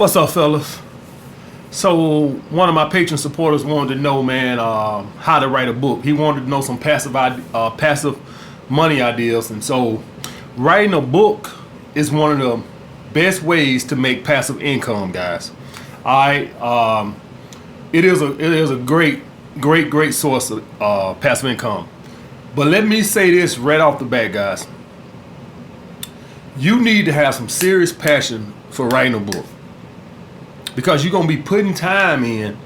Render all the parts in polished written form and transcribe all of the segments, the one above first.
What's up, fellas? So one of my patron supporters wanted to know, man, how to write a book. He wanted to know some passive money ideas, and so writing a book is one of the best ways to make passive income, guys. It is a great source of passive income. But let me say this right off the bat, guys. You need to have some serious passion for writing a book, because you're going to be putting time in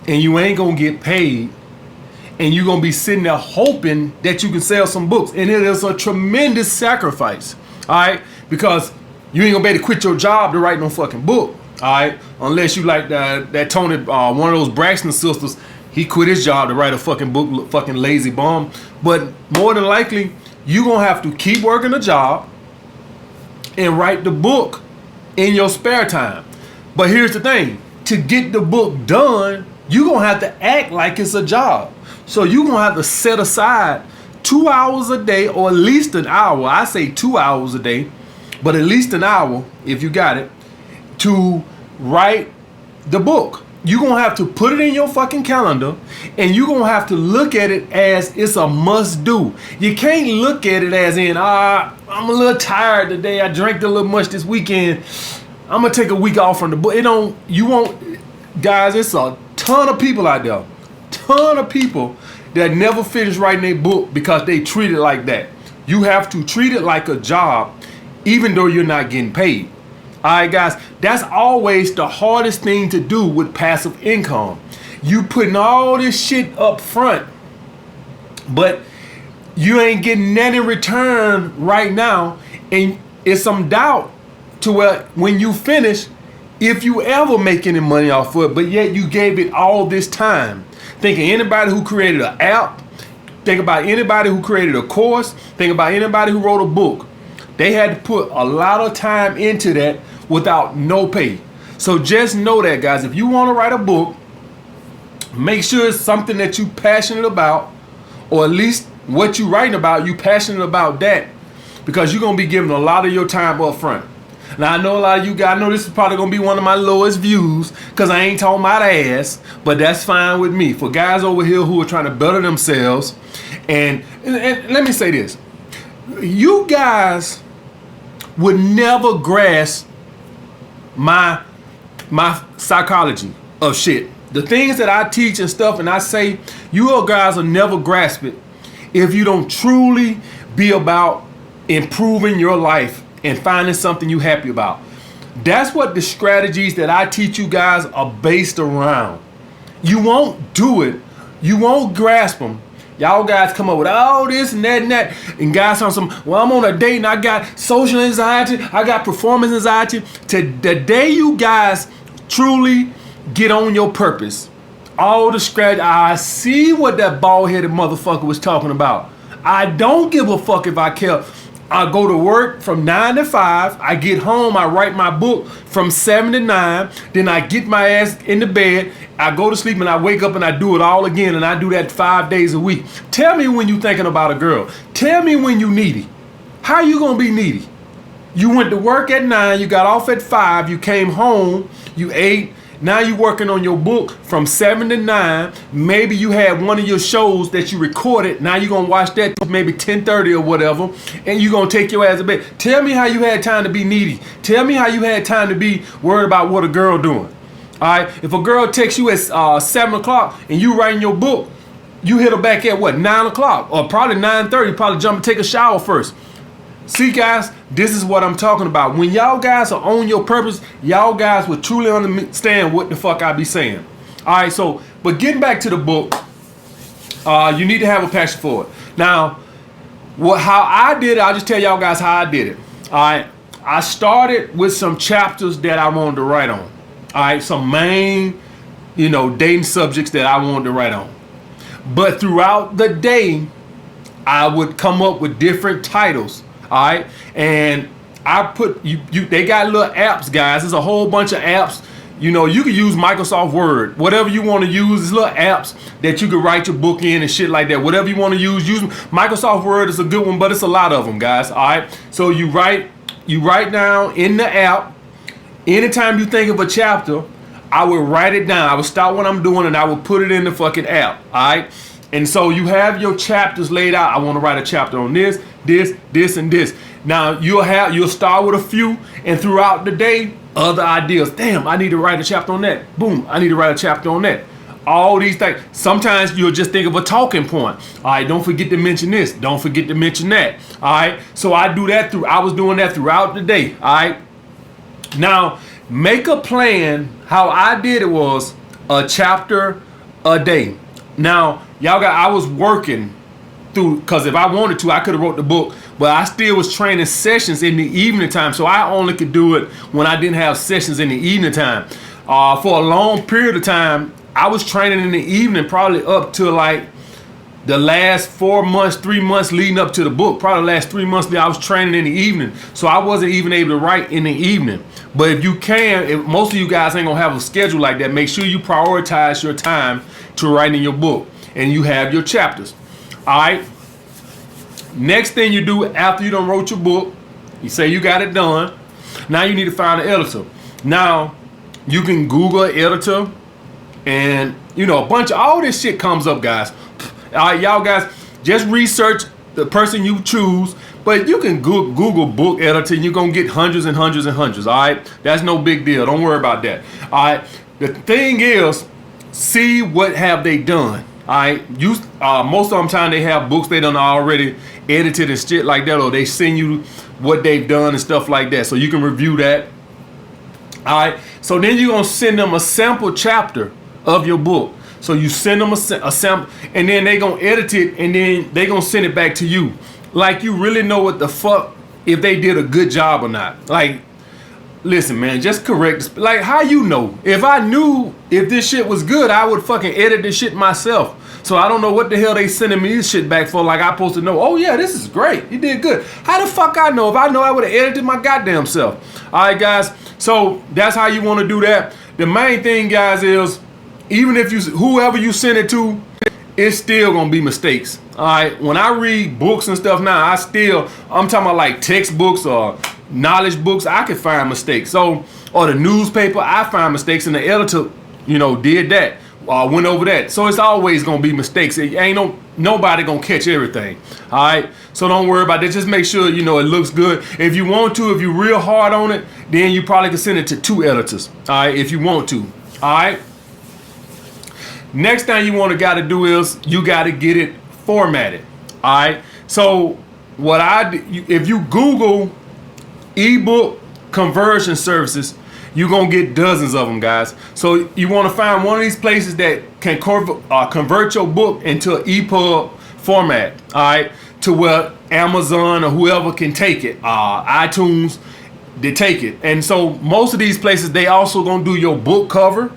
and you ain't going to get paid, and you're going to be sitting there hoping that you can sell some books, and it is a tremendous sacrifice, all right, because you ain't going to be able to quit your job to write no fucking book, all right, unless you like that Tony, one of those Braxton sisters. He quit his job to write a fucking book, fucking lazy bum. But more than likely, you're going to have to keep working a job and write the book in your spare time. But here's the thing. To get the book done, you're going to have to act like it's a job. So you're going to have to set aside 2 hours a day, or at least an hour. I say 2 hours a day, but at least an hour, if you got it, to write the book. You're going to have to put it in your fucking calendar, and you're going to have to look at it as it's a must do. You can't look at it as in, I'm a little tired today. I drank a little much this weekend. I'm going to take a week off from the book. Guys, it's a ton of people out there. Ton of people that never finish writing a book because they treat it like that. You have to treat it like a job, even though you're not getting paid. All right, guys, that's always the hardest thing to do with passive income. You putting all this shit up front, but you ain't getting that in return right now. And it's some doubt to where when you finish, if you ever make any money off of it, but yet you gave it all this time. Think of anybody who created an app. Think about anybody who created a course. Think about anybody who wrote a book. They had to put a lot of time into that without no pay. So just know that, guys, if you want to write a book, make sure it's something that you're passionate about, or at least what you're writing about, you passionate about that, because you're going to be giving a lot of your time up front. Now, I know a lot of you guys, I know this is probably going to be one of my lowest views because I ain't talking about ass, but that's fine with me. For guys over here who are trying to better themselves, and let me say this. You guys would never grasp my psychology of shit. The things that I teach and stuff and I say, you guys will never grasp it if you don't truly be about improving your life and finding something you happy about. That's what the strategies that I teach you guys are based around. You won't do it. You won't grasp them. Y'all guys come up with all this and that and that. And guys on some, well, I'm on a date and I got social anxiety. I got performance anxiety. To the day you guys truly get on your purpose, all the strategy, I see what that bald-headed motherfucker was talking about. I don't give a fuck if I care. I go to work from 9 to 5. I get home. I write my book from 7 to 9. Then I get my ass in the bed. I go to sleep and I wake up and I do it all again. And I do that 5 days a week. Tell me when you thinking about a girl. Tell me when you needy. How you going to be needy? You went to work at 9. You got off at 5. You came home. You ate. Now you working on your book from 7 to 9. Maybe you had one of your shows that you recorded. Now you're going to watch that till maybe 10:30 or whatever. And you're going to take your ass to bed. Tell me how you had time to be needy. Tell me how you had time to be worried about what a girl doing. All right. If a girl texts you at 7 o'clock and you writing your book, you hit her back at what? 9 o'clock or probably 9:30. Probably jump and take a shower first. See, guys, this is what I'm talking about. When y'all guys are on your purpose, y'all guys will truly understand what the fuck I be saying. All right, so, but getting back to the book, you need to have a passion for it. Now, how I did it, I'll just tell y'all guys how I did it. All right, I started with some chapters that I wanted to write on. All right, some main, dating subjects that I wanted to write on. But throughout the day, I would come up with different titles. All right, and I put they got little apps, guys. There's a whole bunch of apps. You can use Microsoft Word, whatever you want to use. There's little apps that you can write your book in and shit like that. Whatever you want to use Microsoft Word is a good one, but it's a lot of them, guys. All right, so you write down in the app anytime you think of a chapter, I would write it down. I would stop what I'm doing and I would put it in the fucking app. All right. And so you have your chapters laid out. I want to write a chapter on this, and this. Now you'll start with a few, and throughout the day, other ideas. Damn, I need to write a chapter on that. Boom, I need to write a chapter on that. All these things. Sometimes you'll just think of a talking point. All right, don't forget to mention this. Don't forget to mention that. All right. So I was doing that throughout the day. All right. Now make a plan. How I did it was a chapter a day. Now I was working through, because if I wanted to, I could have wrote the book, but I still was training sessions in the evening time. So I only could do it when I didn't have sessions in the evening time. For a long period of time, I was training in the evening, probably up to like the last 4 months, 3 months leading up to the book. Probably the last 3 months, I was training in the evening. So I wasn't even able to write in the evening. But if you can, if most of you guys ain't gonna have a schedule like that, make sure you prioritize your time to write in your book and you have your chapters. All right. Next thing you do after you done wrote your book, you say you got it done. Now you need to find an editor. Now you can Google an editor, and a bunch of all this shit comes up, guys. All right, y'all guys, just research the person you choose, but you can Google book editor and you're going to get hundreds and hundreds and hundreds. All right, that's no big deal. Don't worry about that. All right, the thing is, see what have they done. All right, most of the time they have books they done already edited and shit like that, or they send you what they've done and stuff like that, so you can review that. All right, so then you're going to send them a sample chapter of your book. So you send them a sample, and then they going to edit it, and then they going to send it back to you. Like you really know what the fuck, if they did a good job or not. Like, listen, man, just correct. Like, how you know? If I knew if this shit was good, I would fucking edit this shit myself. So I don't know what the hell they sending me this shit back for. Like, I'm supposed to know, oh yeah, this is great. You did good. How the fuck I know? If I know, I would have edited my goddamn self. All right, guys. So that's how you want to do that. The main thing, guys, is even if whoever you send it to, it's still gonna be mistakes. All right. When I read books and stuff now, I'm talking about like textbooks or knowledge books, I can find mistakes. So, or the newspaper, I find mistakes, and the editor, did that. Went over that. So it's always gonna be mistakes. It ain't nobody gonna catch everything. All right. So don't worry about that. Just make sure it looks good. If you want to, if you're real hard on it, then you probably can send it to 2 editors. All right. If you want to. All right. Next thing you gotta do is you gotta get it formatted. All right. So if you Google ebook conversion services, you're gonna get dozens of them, guys. So you want to find one of these places that can convert your book into an EPUB format. All right. To where Amazon or whoever can take it, iTunes, they take it. And so most of these places, they also gonna do your book cover.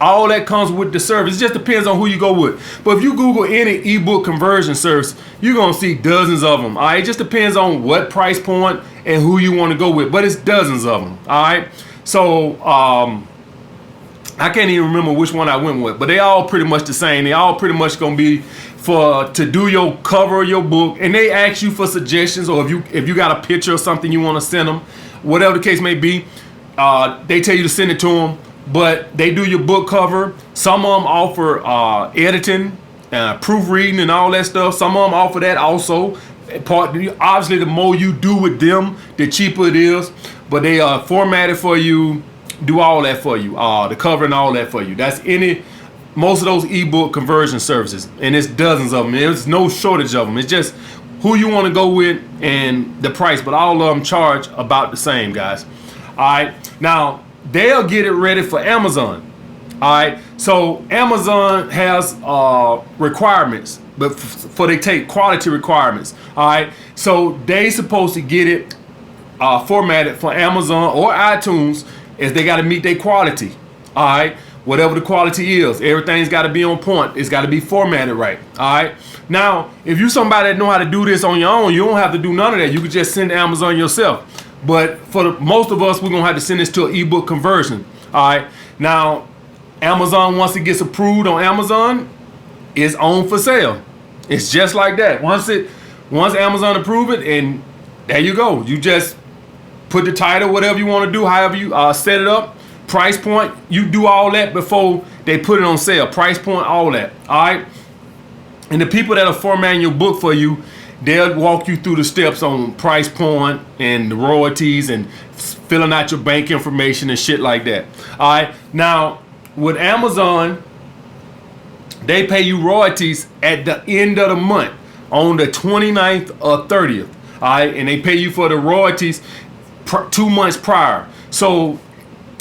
All that comes with the service. It just depends on who you go with. But if you Google any ebook conversion service, you're going to see dozens of them. All right. It just depends on what price point and who you want to go with. But it's dozens of them. All right. So I can't even remember which one I went with. But they all pretty much the same. They all pretty much going to be to do your cover of your book. And they ask you for suggestions, or if you got a picture or something you want to send them, whatever the case may be, they tell you to send it to them. But they do your book cover. Some of them offer editing, proofreading, and all that stuff. Some of them offer that also. Obviously, the more you do with them, the cheaper it is. But they format it for you, do all that for you, the cover and all that for you. That's most of those ebook conversion services, and it's dozens of them. There's no shortage of them. It's just who you want to go with and the price. But all of them charge about the same, guys. All right, now. They'll get it ready for Amazon. All right. So Amazon has requirements, but they take quality requirements. All right. So they supposed to get it formatted for Amazon or iTunes, as they got to meet their quality. All right. Whatever the quality is, everything's got to be on point. It's got to be formatted right. All right. Now, if you somebody that know how to do this on your own, you don't have to do none of that. You can just send to Amazon yourself. But for most of us, we're going to have to send this to an ebook conversion. All right. Now, Amazon, once it gets approved on Amazon, it's on for sale. It's just like that. Once Amazon approve it, and there you go. You just put the title, whatever you want to do, however you set it up, price point, you do all that before they put it on sale. Price point, all that. All right. And the people that are formatting your book for you, they'll walk you through the steps on price point and the royalties and filling out your bank information and shit like that. All right. Now, with Amazon, they pay you royalties at the end of the month on the 29th or 30th. All right. And they pay you for the royalties 2 months prior. So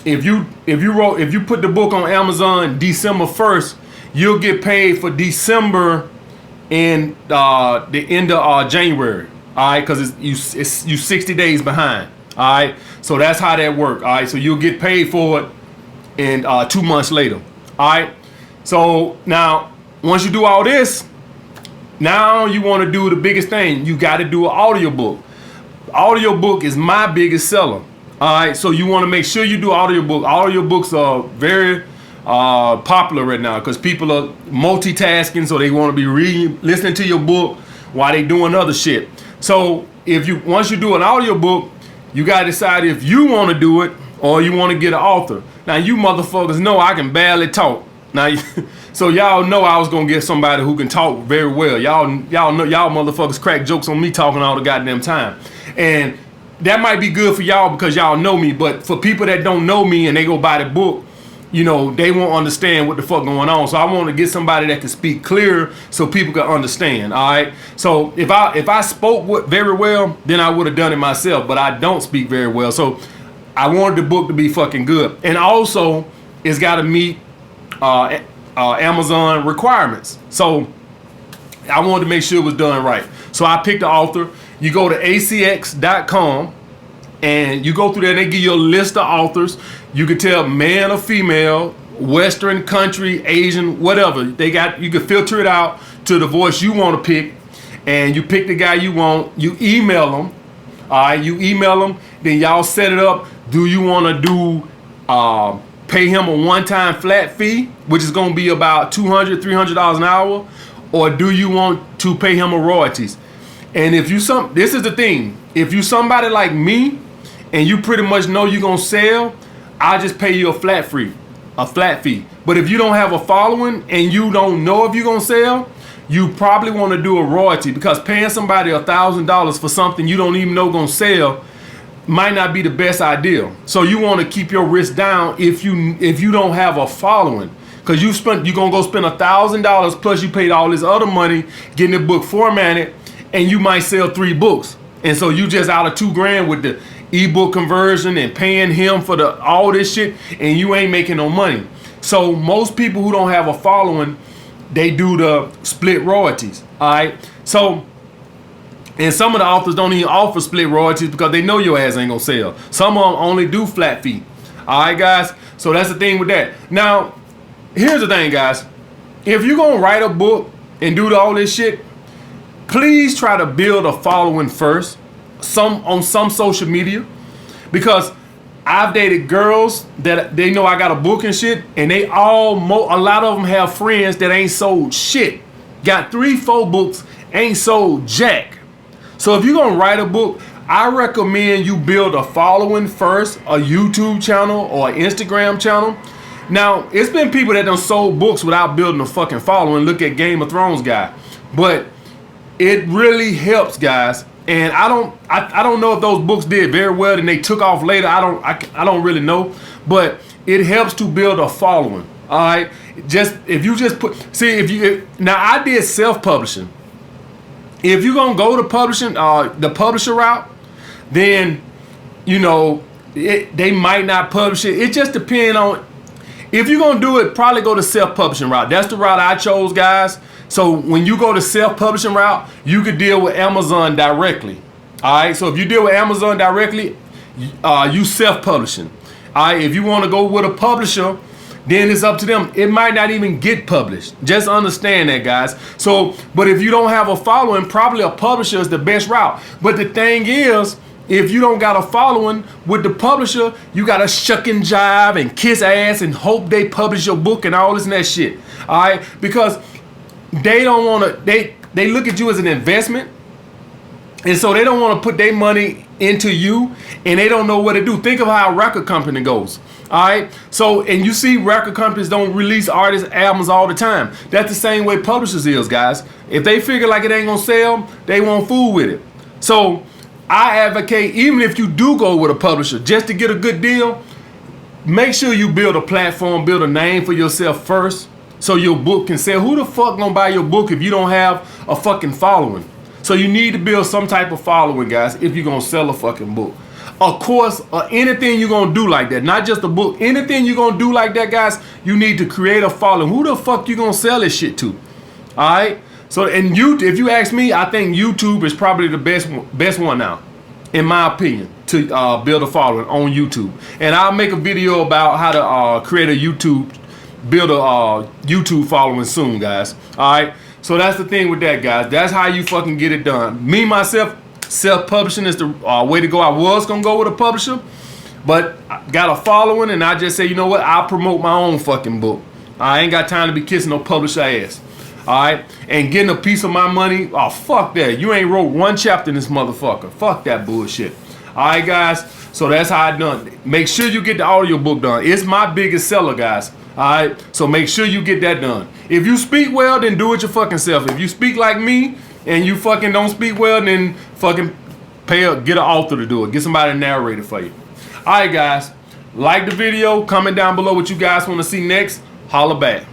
if you put the book on Amazon December 1st, you'll get paid for December in the end of January, all right, because you 60 days behind, all right. So that's how that works, all right. So you'll get paid for it in 2 months later, all right. So now once you do all this, now you want to do the biggest thing. You got to do an audiobook. Audiobook is my biggest seller, all right. So you want to make sure you do audiobook. Audiobooks are very popular right now because people are multitasking, so they want to be listening to your book while they doing other shit. So once you do an audiobook, you gotta decide if you want to do it or you want to get an author. Now you motherfuckers know I can barely talk. Now, so y'all know I was gonna get somebody who can talk very well. Y'all know y'all motherfuckers crack jokes on me talking all the goddamn time, and that might be good for y'all because y'all know me. But for people that don't know me and they go buy the book, you know, they won't understand what the fuck going on. So I want to get somebody that can speak clear so people can understand. All right. So if I spoke very well, then I would have done it myself. But I don't speak very well. So I wanted the book to be fucking good. And also, it's got to meet Amazon requirements. So I wanted to make sure it was done right. So I picked the author. You go to acx.com. And you go through there and they give you a list of authors. You can tell man or female, Western, country, Asian, whatever. You can filter it out to the voice you want to pick. And you pick the guy you want. You email them. All right, you email them. Then y'all set it up. Do you want to do pay him a one-time flat fee, which is going to be about $200, $300 an hour? Or do you want to pay him a royalties? And if you this is the thing. If you somebody like me, and you pretty much know you're gonna sell, I'll just pay you a flat fee. But if you don't have a following and you don't know if you're gonna sell, you probably want to do a royalty, because paying somebody $1,000 for something you don't even know gonna sell might not be the best idea. So you want to keep your risk down if you don't have a following, because you're gonna go spend $1,000 plus you paid all this other money getting the book formatted, and you might sell 3 books, and so you just out of $2,000 with the ebook conversion and paying him for all this shit, and you ain't making no money. So most people who don't have a following, they do the split royalties. All right. So, and some of the authors don't even offer split royalties because they know your ass ain't gonna sell. Some of them only do flat fee. All right, guys. So that's the thing with that. Now, here's the thing, guys. If you're gonna write a book and do all this shit, please try to build a following first. On some social media, because I've dated girls that they know I got a book and shit, and a lot of them have friends that ain't sold shit. Got 3-4 books, ain't sold jack. So if you're gonna write a book, I recommend you build a following first, a YouTube channel or an Instagram channel. Now, it's been people that done sold books without building a fucking following. Look at Game of Thrones guy. But it really helps, guys. And I don't know if those books did very well and they took off later. I don't really know, but it helps to build a following. All right, now I did self-publishing. If you're gonna go to publishing, the publisher route, then you know they might not publish it. It just depends on if you're gonna do it. Probably go to self-publishing route. That's the route I chose, guys. So when you go to self-publishing route, you could deal with Amazon directly. All right. So if you deal with Amazon directly, you self-publishing. All right. If you want to go with a publisher, then it's up to them. It might not even get published. Just understand that, guys. So, but if you don't have a following, probably a publisher is the best route. But the thing is, if you don't got a following with the publisher, you got to shuck and jive and kiss ass and hope they publish your book and all this and that shit. All right. Because they don't want to, they look at you as an investment. And so they don't want to put their money into you, and they don't know what to do. Think of how a record company goes. All right. So, and you see record companies don't release artists' albums all the time. That's the same way publishers is, guys. If they figure like it ain't going to sell, they won't fool with it. So I advocate, even if you do go with a publisher, just to get a good deal, make sure you build a platform, build a name for yourself first, so your book can sell. Who the fuck gonna buy your book if you don't have a fucking following? So you need to build some type of following, guys, if you're gonna sell a fucking book. Of course, anything you're gonna do like that, not just a book, anything you're gonna do like that, guys, you need to create a following. Who the fuck you gonna sell this shit to? All right. So, and if you ask me, I think YouTube is probably the best one now, in my opinion, to build a following on YouTube. And I'll make a video about how to build a YouTube following soon, guys. All right. So that's the thing with that, guys. That's how you fucking get it done. Me, myself, self-publishing is the way to go. I was going to go with a publisher, but I got a following, and I just say, you know what? I'll promote my own fucking book. I ain't got time to be kissing no publisher ass. All right, and getting a piece of my money, oh, fuck that. You ain't wrote one chapter in this motherfucker. Fuck that bullshit. All right, guys, so that's how I done it. Make sure you get the audio book done. It's my biggest seller, guys. All right, so make sure you get that done. If you speak well, then do it your fucking self. If you speak like me and you fucking don't speak well, then fucking get an author to do it. Get somebody to narrate it for you. All right, guys, like the video. Comment down below what you guys want to see next. Holla back.